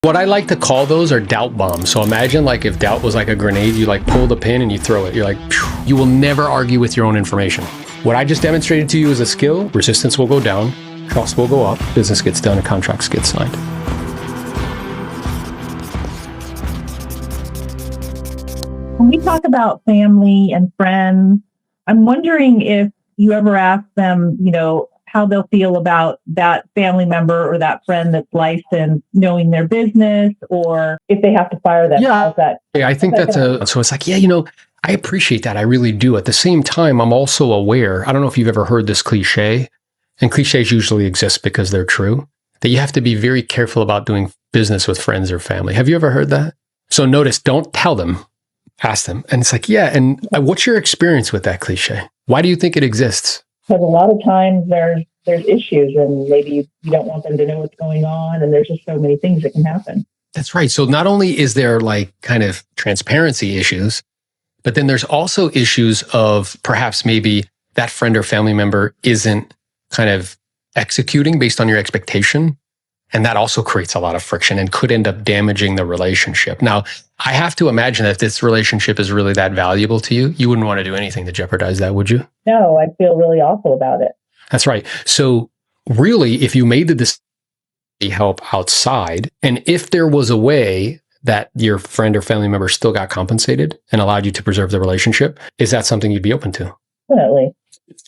What I like to call those are doubt bombs. So imagine like if doubt was like a grenade, you like pull the pin and you throw it. You're like, phew. You will never argue with your own information. What I just demonstrated to you is a skill. Resistance will go down, trust will go up, business gets done, and contracts get signed. When we talk about family and friends, I'm wondering if you ever ask them, how they'll feel about that family member or that friend that's licensed, knowing their business, or if they have to fire them. Yeah, I think so it's like, I appreciate that. I really do. At the same time, I'm also aware, I don't know if you've ever heard this cliche, and cliches usually exist because they're true, that you have to be very careful about doing business with friends or family. Have you ever heard that? So notice, don't tell them, ask them. And it's like, and what's your experience with that cliche? Why do you think it exists? Because a lot of times there's issues and maybe you don't want them to know what's going on. And there's just so many things that can happen. That's right. So not only is there like kind of transparency issues, but then there's also issues of perhaps maybe that friend or family member isn't kind of executing based on your expectation. And that also creates a lot of friction and could end up damaging the relationship. Now, I have to imagine that if this relationship is really that valuable to you, you wouldn't want to do anything to jeopardize that, would you? No, I'd feel really awful about it. That's right. So really, if you made the decision to help outside, and if there was a way that your friend or family member still got compensated and allowed you to preserve the relationship, is that something you'd be open to? Definitely.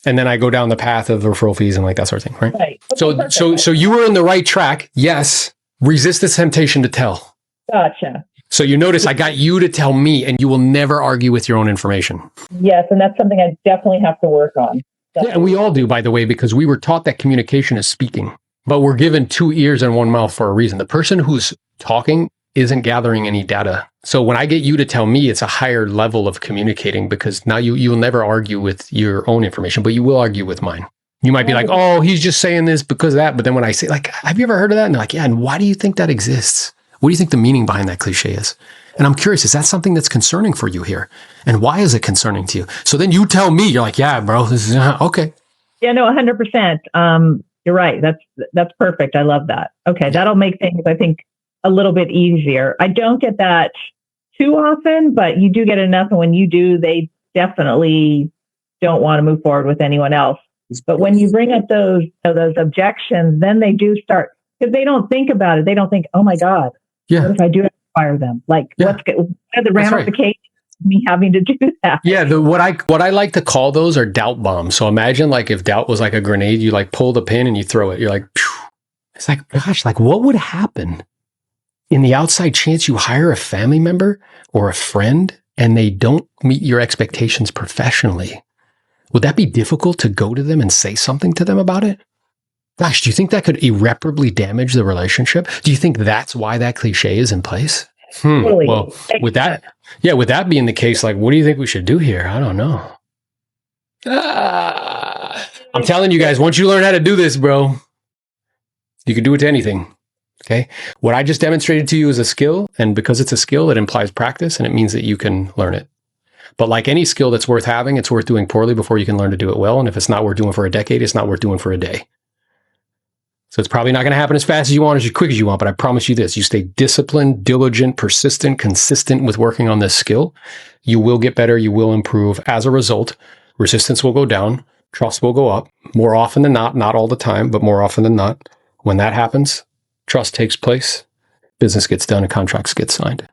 And then I go down the path of referral fees and like that sort of thing, right? Right. Okay, So you were in the right track. Yes. Resist the temptation to tell. Gotcha. So you notice I got you to tell me, and you will never argue with your own information. Yes, and that's something I definitely have to work on. Definitely. Yeah, and we all do, by the way, because we were taught that communication is speaking, but we're given 2 ears and 1 mouth for a reason. The person who's talking isn't gathering any data. So when I get you to tell me, it's a higher level of communicating, because now you'll never argue with your own information, but you will argue with mine. You might be like, oh, he's just saying this because of that. But then when I say, like, have you ever heard of that? And they're like, yeah. And why do you think that exists? What do you think the meaning behind that cliche is? And I'm curious, is that something that's concerning for you here? And why is it concerning to you? So then you tell me, you're like, yeah, bro, this is okay. Yeah, no, 100%. You're right. That's perfect. I love that. Okay. That'll make things, I think, a little bit easier. I don't get that too often, but you do get enough. And when you do, they definitely don't want to move forward with anyone else. But when you bring up those objections, then they do start, because they don't think about it. They don't think, oh my God, what if I do fire them? Like, what are the ramifications of me having to do that? Yeah, what I like to call those are doubt bombs. So imagine like if doubt was like a grenade, you like pull the pin and you throw it. You're like, phew. It's like, gosh, like what would happen in the outside chance you hire a family member or a friend and they don't meet your expectations professionally? Would that be difficult to go to them and say something to them about it? Gosh, do you think that could irreparably damage the relationship? Do you think that's why that cliche is in place? Totally. Well, with that being the case, like, what do you think we should do here? I don't know. I'm telling you guys, once you learn how to do this, bro, you can do it to anything. Okay. What I just demonstrated to you is a skill. And because it's a skill, it implies practice, and it means that you can learn it. But like any skill that's worth having, it's worth doing poorly before you can learn to do it well. And if it's not worth doing for a decade, it's not worth doing for a day. So it's probably not going to happen as fast as you want, as quick as you want. But I promise you this, you stay disciplined, diligent, persistent, consistent with working on this skill. You will get better. You will improve. As a result, resistance will go down. Trust will go up more often than not all the time, but more often than not. When that happens, trust takes place, business gets done, and contracts get signed.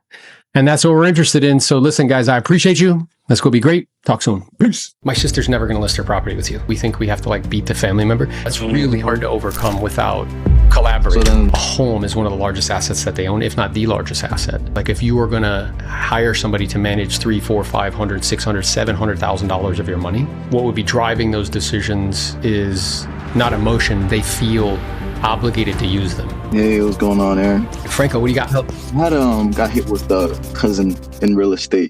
And that's what we're interested in. So listen, guys, I appreciate you. Let's go be great. Talk soon. Peace. My sister's never going to list her property with you. We think we have to like beat the family member. That's really hard to overcome without collaborating. So then, a home is one of the largest assets that they own, if not the largest asset. Like if you were going to hire somebody to manage $300,000, $400,000, $500,000, $600,000, $700,000 of your money, what would be driving those decisions is not emotion. They feel obligated to use them. Hey, what's going on, Aaron? Franco, what do you got? I had got hit with a cousin in real estate.